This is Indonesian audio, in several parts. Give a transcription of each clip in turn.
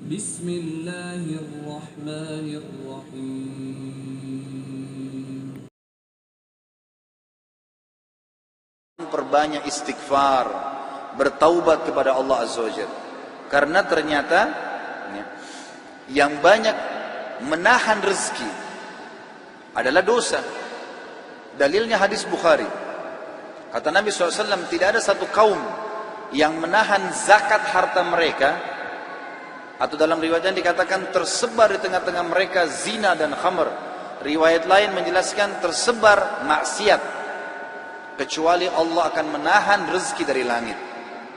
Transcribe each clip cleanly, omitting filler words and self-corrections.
Bismillahirrahmanirrahim. Perbanyak istighfar, bertaubat kepada Allah Azza wa Jalla. Karena ternyata yang banyak menahan rezeki adalah dosa. Dalilnya hadis Bukhari. Kata Nabi SAW, tidak ada satu kaum yang menahan zakat harta mereka, atau dalam riwayat yang dikatakan tersebar di tengah-tengah mereka zina dan khamr. Riwayat lain menjelaskan tersebar maksiat, kecuali Allah akan menahan rezeki dari langit,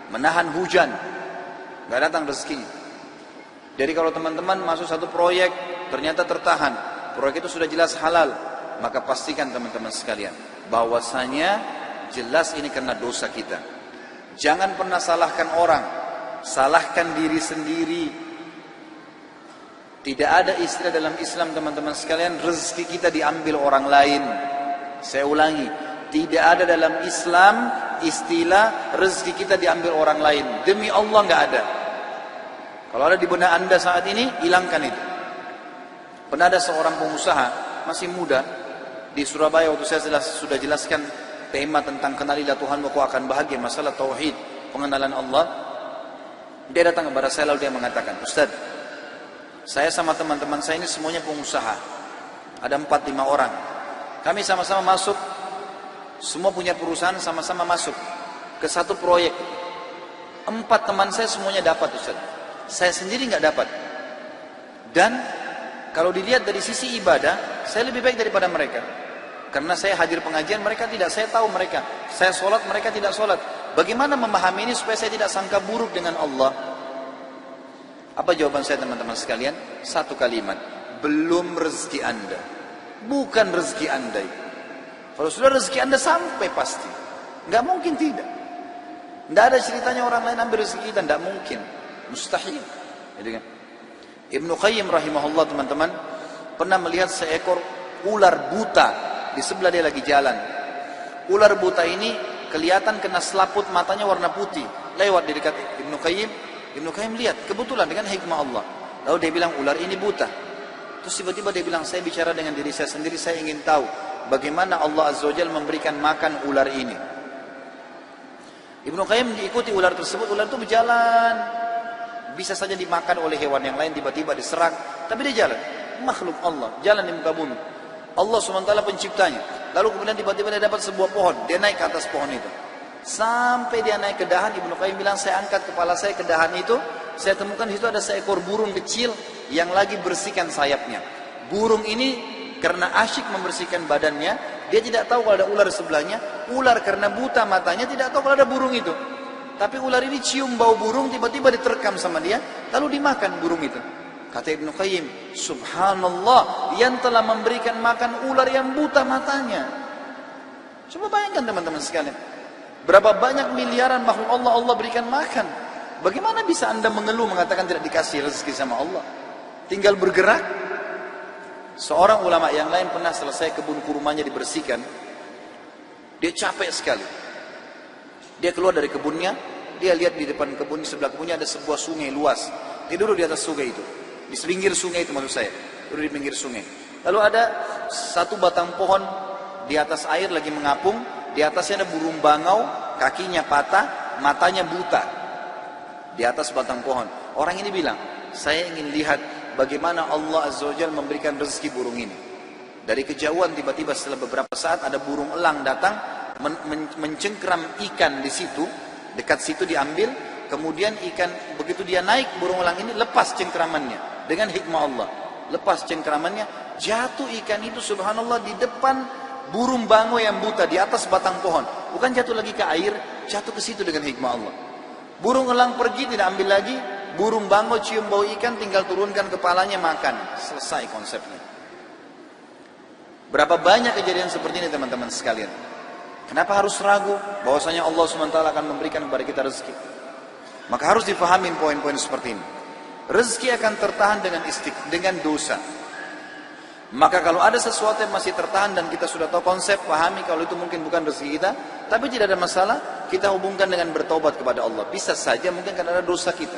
menahan hujan, nggak datang rezekinya. Jadi kalau teman-teman masuk satu proyek ternyata tertahan, proyek itu sudah jelas halal, maka pastikan teman-teman sekalian bahwasanya jelas ini karena dosa kita. Jangan pernah salahkan orang, salahkan diri sendiri. Tidak ada istilah dalam Islam teman-teman sekalian rezeki kita diambil orang lain. Saya ulangi, tidak ada dalam Islam istilah rezeki kita diambil orang lain. Demi Allah nggak ada. Kalau ada di benak anda saat ini, hilangkan itu. Pernah ada seorang pengusaha masih muda di Surabaya, waktu saya sudah jelaskan tema tentang kenalilah Tuhan kau akan bahagia, masalah tauhid, pengenalan Allah. Dia datang kepada saya lalu dia mengatakan, Ustaz, saya sama teman-teman saya ini semuanya pengusaha. Ada 4-5 orang. Kami sama-sama masuk, semua punya perusahaan, sama-sama masuk ke satu proyek. 4 teman saya semuanya dapat, Ustaz. Saya sendiri nggak dapat. Dan kalau dilihat dari sisi ibadah, saya lebih baik daripada mereka. Karena saya hadir pengajian, mereka tidak. Saya tahu mereka. Saya sholat, mereka tidak sholat. Bagaimana memahami ini supaya saya tidak sangka buruk dengan Allah? Apa jawaban saya teman-teman sekalian? Satu kalimat. Belum rezeki anda. Bukan rezeki anda. Kalau sudah rezeki anda sampai pasti. Nggak mungkin tidak. Nggak ada ceritanya orang lain ambil rezeki kita. Nggak mungkin. Mustahil. Jadi kan? Ibnu Qayyim rahimahullah teman-teman pernah melihat seekor ular buta di sebelah dia lagi jalan. Ular buta ini kelihatan kena selaput matanya warna putih. Lewat di dekat Ibnu Qayyim. Ibnu Qayyim lihat kebetulan dengan hikmah Allah. Lalu dia bilang ular ini buta. Terus tiba-tiba dia bilang saya bicara dengan diri saya sendiri, saya ingin tahu bagaimana Allah Azza wa Jalla memberikan makan ular ini. Ibnu Qayyim diikuti ular tersebut. Ular itu berjalan. Bisa saja dimakan oleh hewan yang lain, tiba-tiba diserang, tapi dia jalan. Makhluk Allah, jalan di muka bumi. Allah SWT penciptanya. Lalu kemudian tiba-tiba dia dapat sebuah pohon, dia naik ke atas pohon itu. Sampai dia naik ke dahan, Ibnu Qayyim bilang, saya angkat kepala saya ke dahan itu, saya temukan di situ ada seekor burung kecil yang lagi bersihkan sayapnya. Burung ini karena asyik membersihkan badannya, dia tidak tahu kalau ada ular di sebelahnya. Ular karena buta matanya tidak tahu kalau ada burung itu. Tapi ular ini cium bau burung, tiba-tiba diterkam sama dia, lalu dimakan burung itu. Kata Ibnu Qayyim, subhanallah, yang telah memberikan makan ular yang buta matanya. Coba bayangkan teman-teman sekalian, berapa banyak miliaran makhluk Allah Allah berikan makan. Bagaimana bisa anda mengeluh mengatakan tidak dikasih rezeki sama Allah? Tinggal bergerak. Seorang ulama yang lain pernah selesai kebun kurmanya dibersihkan, dia capek sekali. Dia keluar dari kebunnya, dia lihat di depan kebun, di sebelah kebunnya ada sebuah sungai luas. Dia duduk di atas sungai itu, di pinggir sungai itu maksud saya, duduk di pinggir sungai. Lalu ada satu batang pohon di atas air lagi mengapung, di atasnya ada burung bangau, kakinya patah, matanya buta. Di atas batang pohon. Orang ini bilang, saya ingin lihat bagaimana Allah Azza wa Jalla memberikan rezeki burung ini. Dari kejauhan tiba-tiba setelah beberapa saat ada burung elang datang, mencengkram ikan di situ, dekat situ diambil, kemudian ikan begitu dia naik, burung elang ini lepas cengkramannya dengan hikmah Allah, lepas cengkramannya, jatuh ikan itu subhanallah di depan burung bangau yang buta di atas batang pohon, bukan jatuh lagi ke air, jatuh ke situ dengan hikmah Allah. Burung elang pergi tidak ambil lagi, burung bangau cium bau ikan tinggal turunkan kepalanya makan, selesai konsepnya. Berapa banyak kejadian seperti ini teman-teman sekalian. Kenapa harus ragu bahwasanya Allah SWT akan memberikan kepada kita rezeki? Maka harus difahami poin-poin seperti ini. Rezeki akan tertahan dengan dosa. Maka kalau ada sesuatu yang masih tertahan dan kita sudah tahu konsep, pahami kalau itu mungkin bukan rezeki kita, tapi tidak ada masalah, kita hubungkan dengan bertobat kepada Allah. Bisa saja mungkin karena ada dosa kita.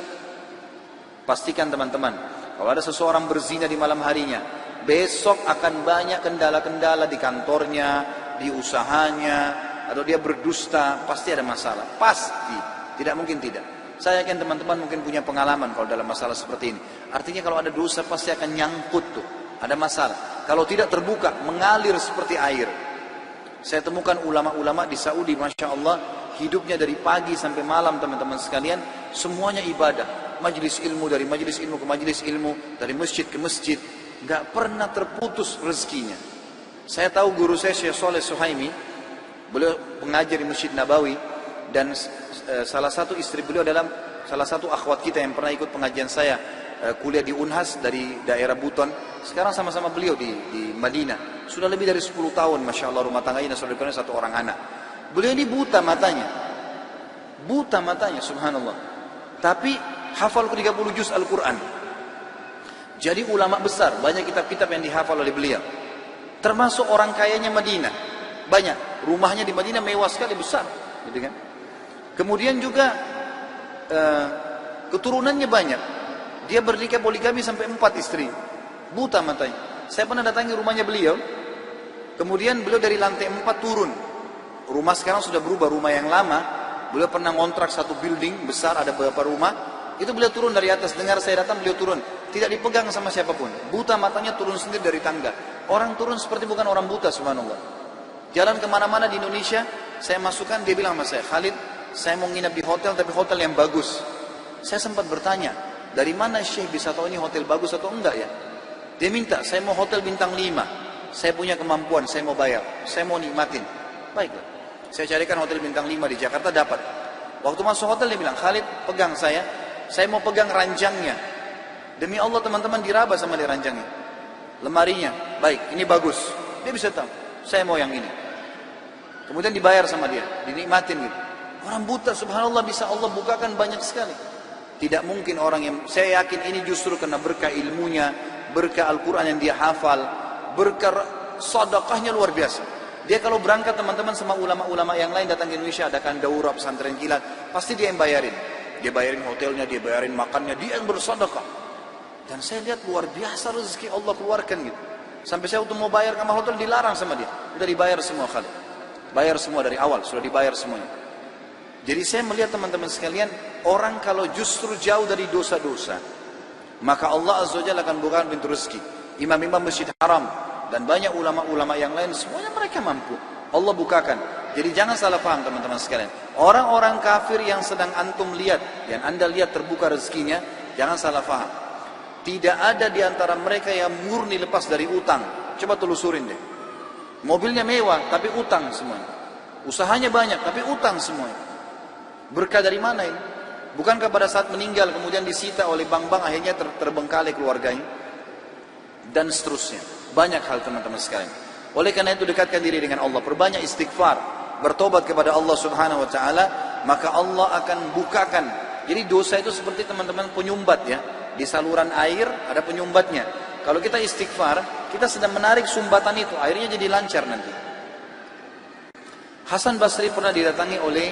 Pastikan teman-teman, kalau ada seseorang berzina di malam harinya, besok akan banyak kendala-kendala di kantornya, di usahanya, atau dia berdusta, pasti ada masalah. Pasti, tidak mungkin tidak. Saya yakin teman-teman mungkin punya pengalaman kalau dalam masalah seperti ini. Artinya kalau ada dosa pasti akan nyangkut tuh, ada masalah. Kalau tidak terbuka, mengalir seperti air. Saya temukan ulama-ulama di Saudi, Masya Allah, hidupnya dari pagi sampai malam teman-teman sekalian, semuanya ibadah. Majelis ilmu, dari majelis ilmu ke majelis ilmu, dari masjid ke masjid. Gak pernah terputus rezekinya. Saya tahu guru saya, Syekh Saleh Suhaimi, beliau pengajar di Masjid Nabawi, dan salah satu istri beliau adalah salah satu akhwat kita yang pernah ikut pengajian saya, kuliah di Unhas dari daerah Buton. Sekarang sama-sama beliau di Madinah. Sudah lebih dari 10 tahun, Masya Allah, rumah tangganya sudah punya satu orang anak. Beliau ini buta matanya. Buta matanya, subhanallah. Tapi hafal 30 juz Al-Quran. Jadi ulama besar, banyak kitab-kitab yang dihafal oleh beliau. Termasuk orang kayanya Madinah. Banyak. Rumahnya di Madinah mewah sekali, besar. Gitu kan? Kemudian juga keturunannya banyak. Dia bernikah poligami sampai 4 istri. Buta matanya. Saya pernah datangi rumahnya beliau. Kemudian beliau dari lantai 4 turun. Rumah sekarang sudah berubah, rumah yang lama. Beliau pernah ngontrak satu building besar, ada beberapa rumah. Itu beliau turun dari atas. Dengar saya datang, beliau turun. Tidak dipegang sama siapapun. Buta matanya, turun sendiri dari tangga. Orang turun seperti bukan orang buta, subhanallah. Jalan kemana-mana di Indonesia, saya masukkan, dia bilang sama saya, Khalid, saya mau nginap di hotel, tapi hotel yang bagus. Saya sempat bertanya, dari mana Syekh bisa tahu ini hotel bagus atau enggak ya? Dia minta, saya mau hotel bintang 5. Saya punya kemampuan, saya mau bayar. Saya mau nikmatin. Baiklah. Saya carikan hotel bintang 5 di Jakarta, dapat. Waktu masuk hotel dia bilang, Khalid, pegang saya mau pegang ranjangnya. Demi Allah teman-teman, diraba sama dia ranjangnya. Lemarinya, baik, ini bagus. Dia bisa tahu, saya mau yang ini. Kemudian dibayar sama dia, dinikmatin gitu. Orang buta, subhanallah, bisa Allah bukakan banyak sekali. Tidak mungkin orang yang, saya yakin ini justru karena berkah ilmunya, berkah Al-Quran yang dia hafal, berkah sedekahnya luar biasa. Dia kalau berangkat teman-teman sama ulama-ulama yang lain datang ke Indonesia, adakan daurah pesantren kilat, pasti dia yang bayarin. Dia bayarin hotelnya, dia bayarin makannya, dia yang bersedekah. Dan saya lihat luar biasa rezeki Allah keluarkan gitu. Sampai saya waktu mau bayar kamar hotel dilarang sama dia. Udah dibayar semua kali. Bayar semua dari awal, sudah dibayar semuanya. Jadi saya melihat teman-teman sekalian, orang kalau justru jauh dari dosa-dosa, maka Allah Azza wa Jalla akan bukakan pintu rezeki. Imam-imam Masjid Haram dan banyak ulama-ulama yang lain, semuanya mereka mampu. Allah bukakan. Jadi jangan salah paham teman-teman sekalian. Orang-orang kafir yang sedang antum lihat, yang anda lihat terbuka rezekinya, jangan salah paham. Tidak ada di antara mereka yang murni lepas dari utang. Coba telusurin deh. Mobilnya mewah, tapi utang semuanya. Usahanya banyak, tapi utang semuanya. Berkah dari mana ini? Bukankah pada saat meninggal kemudian disita oleh bank-bank, akhirnya terbengkalai keluarganya? Dan seterusnya. Banyak hal teman-teman sekalian. Oleh karena itu dekatkan diri dengan Allah. Perbanyak istighfar. Bertobat kepada Allah subhanahu wa ta'ala. Maka Allah akan bukakan. Jadi dosa itu seperti teman-teman penyumbat ya. Di saluran air ada penyumbatnya. Kalau kita istighfar, kita sedang menarik sumbatan itu. Airnya jadi lancar nanti. Hasan Basri pernah didatangi oleh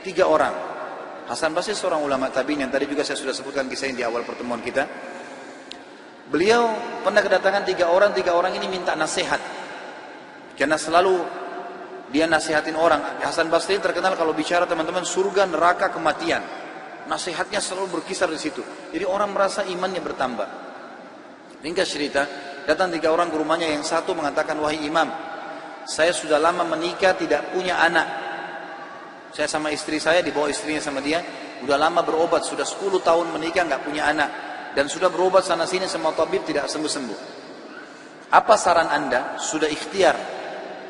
3 orang. Hasan Basri seorang ulama tabi'in yang tadi juga saya sudah sebutkan kisahnya di awal pertemuan kita. Beliau pernah kedatangan 3 orang. 3 orang ini minta nasihat. Karena selalu dia nasihatin orang. Hasan Basri terkenal kalau bicara teman-teman surga, neraka, kematian. Nasihatnya selalu berkisar di situ. Jadi orang merasa imannya bertambah. Ringkas cerita, datang 3 orang ke rumahnya. Yang satu mengatakan, wahai imam, saya sudah lama menikah tidak punya anak. Saya sama istri saya, dibawa istrinya sama dia, udah lama berobat, sudah 10 tahun menikah nggak punya anak. Dan sudah berobat sana sini sama tabib tidak sembuh-sembuh. Apa saran anda? Sudah ikhtiar.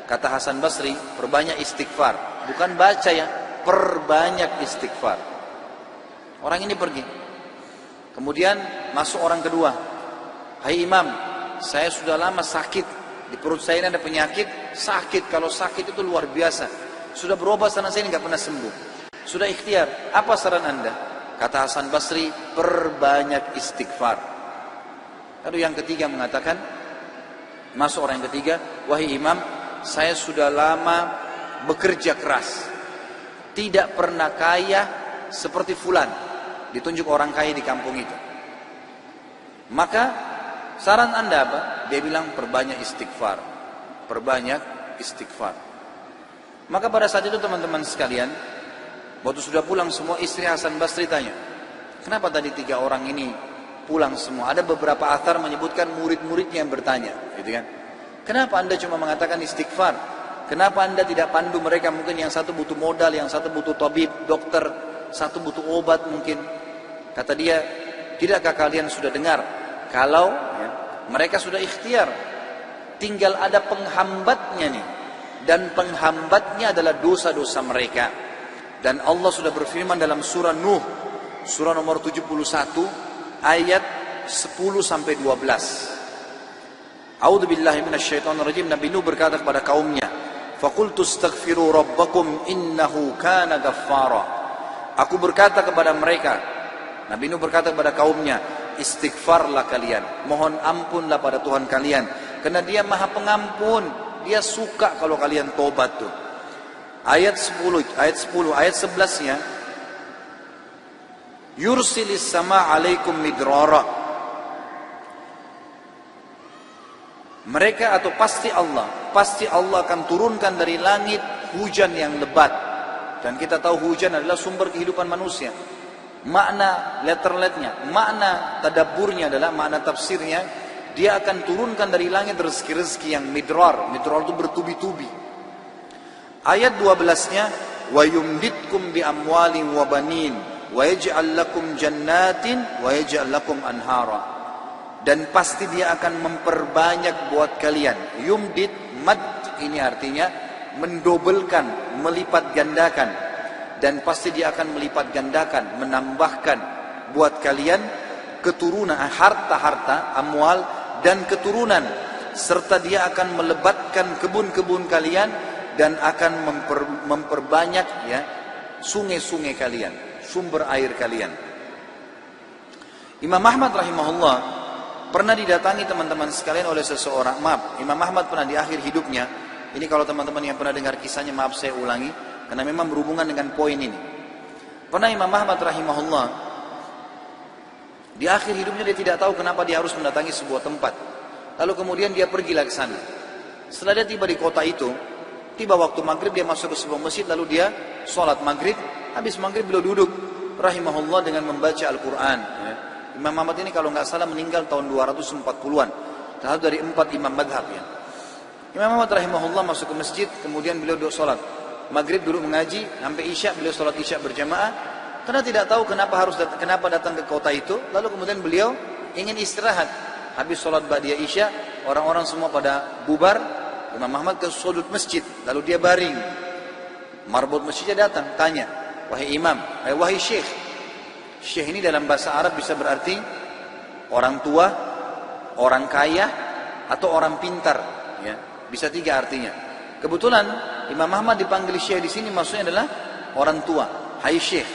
Kata Hasan Basri, perbanyak istighfar. Bukan baca ya, perbanyak istighfar. Orang ini pergi. Kemudian masuk orang kedua. Hai imam, saya sudah lama sakit. Di perut saya ini ada penyakit. Sakit, kalau sakit itu luar biasa. Sudah berobat sana sini nggak pernah sembuh. Sudah ikhtiar. Apa saran anda? Kata Hasan Basri, perbanyak istighfar. Lalu yang ketiga mengatakan, masuk orang yang ketiga, wahai imam, saya sudah lama bekerja keras. Tidak pernah kaya seperti fulan. Ditunjuk orang kaya di kampung itu. Maka saran Anda apa? Dia bilang perbanyak istighfar. Perbanyak istighfar. Maka pada saat itu teman-teman sekalian, waktu sudah pulang semua, istri Hasan Basri tanya, kenapa tadi 3 orang ini pulang semua? Ada beberapa athar menyebutkan murid-muridnya yang bertanya, gitu kan? Kenapa Anda cuma mengatakan istighfar? Kenapa Anda tidak pandu mereka? Mungkin yang satu butuh modal, yang satu butuh tabib, dokter, satu butuh obat mungkin. Kata dia, tidakkah kalian sudah dengar kalau mereka sudah ikhtiar, tinggal ada penghambatnya nih, dan penghambatnya adalah dosa-dosa mereka. Dan Allah sudah berfirman dalam surah Nuh, surah nomor 71 ayat 10 sampai 12. A'udzubillahi minasyaitonirrajim. Nabi Nuh berkata kepada kaumnya, "Faqultu astaghfiru rabbakum innahu kana ghaffara." Aku berkata kepada mereka, Nabi Nuh berkata kepada kaumnya, istighfarlah kalian, mohon ampunlah pada Tuhan kalian, karena Dia Maha Pengampun, Dia suka kalau kalian tobat tuh. Ayat 10, ayat 11-nya, yursilis sama alaikum midrara. Mereka atau pasti Allah akan turunkan dari langit hujan yang lebat. Dan kita tahu hujan adalah sumber kehidupan manusia. Makna letterletnya, makna tadabburnya adalah, makna tafsirnya, Dia akan turunkan dari langit rezeki-rezeki yang midrar. Midrar itu bertubi-tubi. Ayat 12-nya, wa yumditkum bi amwalin wa banin wa yaj'al lakum jannatin wa yaj'al lakum anhara. Dan pasti Dia akan memperbanyak buat kalian. Yumdit, mad ini artinya mendobelkan, melipat gandakan. Dan pasti Dia akan melipat gandakan, menambahkan buat kalian keturunan, harta-harta, amwal dan keturunan. Serta Dia akan melebatkan kebun-kebun kalian dan akan memperbanyak sungai-sungai kalian, sumber air kalian. Imam Ahmad rahimahullah pernah didatangi teman-teman sekalian oleh seseorang. Maaf, Imam Ahmad pernah di akhir hidupnya, ini kalau teman-teman yang pernah dengar kisahnya, maaf saya ulangi, karena memang berhubungan dengan poin ini. Pernah Imam Ahmad rahimahullah di akhir hidupnya dia tidak tahu kenapa dia harus mendatangi sebuah tempat. Lalu kemudian dia pergilah ke sana. Setelah dia tiba di kota itu, tiba waktu maghrib dia masuk ke sebuah masjid, lalu dia sholat maghrib. Habis maghrib beliau duduk rahimahullah dengan membaca Al-Quran. Imam Ahmad ini kalau nggak salah meninggal tahun 240-an. Salah dari 4 imam madhab ya. Imam Ahmad rahimahullah masuk ke masjid, kemudian beliau duduk sholat. Maghrib dulu mengaji, sampai isya beliau sholat isya berjamaah. Karena tidak tahu kenapa datang ke kota itu. Lalu kemudian beliau ingin istirahat. Habis sholat ba'diyah isya, orang-orang semua pada bubar. Imam Ahmad ke sudut masjid, lalu dia baring. Marbot masjidnya datang, tanya, wahai imam, wahai syekh. Syekh ini dalam bahasa Arab bisa berarti orang tua, orang kaya, atau orang pintar. Ya, bisa 3 artinya. Kebetulan Imam Ahmad dipanggil syekh di sini maksudnya adalah orang tua. Hai syekh,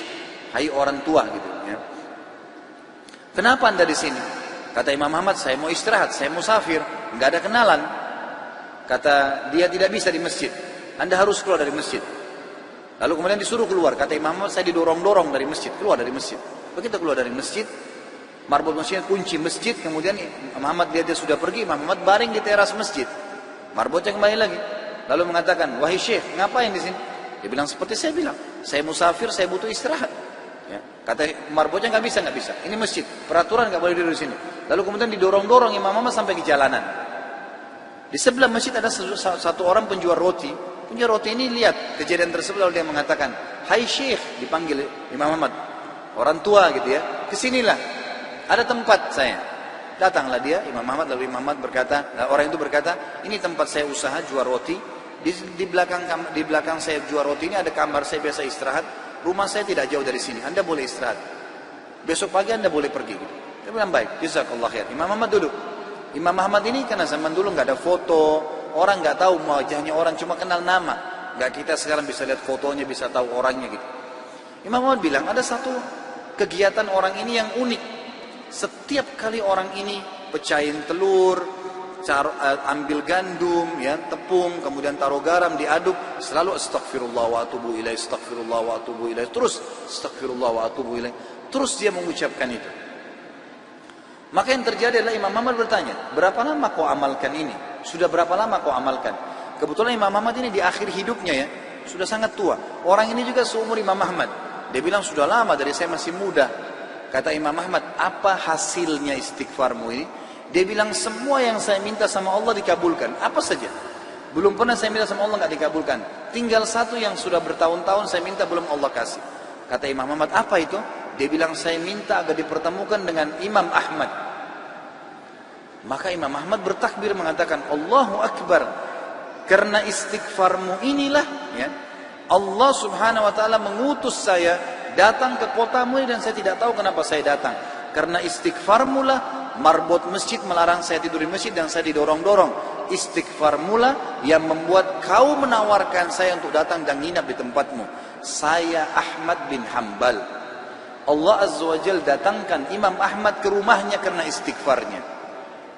hai orang tua gitu. Ya. Kenapa anda di sini? Kata Imam Ahmad, saya mau istirahat, saya musafir, nggak ada kenalan. Kata dia tidak bisa di masjid. Anda harus keluar dari masjid. Lalu kemudian disuruh keluar. Kata Imam Ahmad, saya didorong-dorong dari masjid, keluar dari masjid. Begitu keluar dari masjid, marbot masjidnya kunci masjid. Kemudian Imam Ahmad dia sudah pergi. Imam Ahmad baring di teras masjid. Marbotnya kembali lagi. Lalu mengatakan, wahai syekh, ngapain di sini? Dia bilang seperti saya bilang, saya musafir, saya butuh istirahat. Ya. Kata marbotnya nggak bisa. Ini masjid, peraturan nggak boleh duduk di sini. Lalu kemudian didorong-dorong Imam Ahmad sampai ke jalanan. Di sebelah masjid ada satu orang penjual roti. Penjual roti ini lihat kejadian tersebut, lalu dia mengatakan, hai syekh, dipanggil Imam Ahmad, orang tua gitu ya, kesinilah, ada tempat saya. Datanglah dia, Imam Ahmad, lalu Imam Ahmad berkata, orang itu berkata, ini tempat saya usaha jual roti. Di belakang saya jual roti ini ada kamar saya biasa istirahat. Rumah saya tidak jauh dari sini. Anda boleh istirahat. Besok pagi Anda boleh pergi. Dia bilang baik. Jazakallah khair. Imam Ahmad duduk. Imam Ahmad ini karena zaman dulu nggak ada foto, orang nggak tahu wajahnya orang, cuma kenal nama. Nggak kita sekarang bisa lihat fotonya, bisa tahu orangnya gitu. Imam Ahmad bilang ada satu kegiatan orang ini yang unik. Setiap kali orang ini pecahin telur, ambil gandum, ya, tepung, kemudian taruh garam, diaduk, selalu astaghfirullah wa atubu ilaih, astaghfirullah wa atubu ilaih, terus astaghfirullah wa atubu ilaih, terus dia mengucapkan itu. Maka yang terjadi adalah Imam Ahmad bertanya, berapa lama kau amalkan ini? Sudah berapa lama kau amalkan? Kebetulan Imam Ahmad ini di akhir hidupnya ya, sudah sangat tua. Orang ini juga seumur Imam Ahmad. Dia bilang sudah lama, dari saya masih muda. Kata Imam Ahmad, apa hasilnya istighfarmu ini? Dia bilang semua yang saya minta sama Allah dikabulkan. Apa saja? Belum pernah saya minta sama Allah nggak dikabulkan. Tinggal satu yang sudah bertahun-tahun saya minta belum Allah kasih. Kata Imam Ahmad, apa itu? Dia bilang saya minta agar dipertemukan dengan Imam Ahmad. Maka Imam Ahmad bertakbir mengatakan, Allahu Akbar. Karena istighfarmu inilah ya, Allah subhanahu wa ta'ala mengutus saya datang ke kotamu dan saya tidak tahu kenapa saya datang. Karena istighfarmu lah marbot masjid melarang saya tidur di masjid dan saya didorong-dorong. Istighfarmu lah yang membuat kau menawarkan saya untuk datang dan nginap di tempatmu. Saya Ahmad bin Hanbal. Allah Azza wa Jal datangkan Imam Ahmad ke rumahnya karena istighfarnya.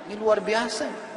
Ini luar biasa.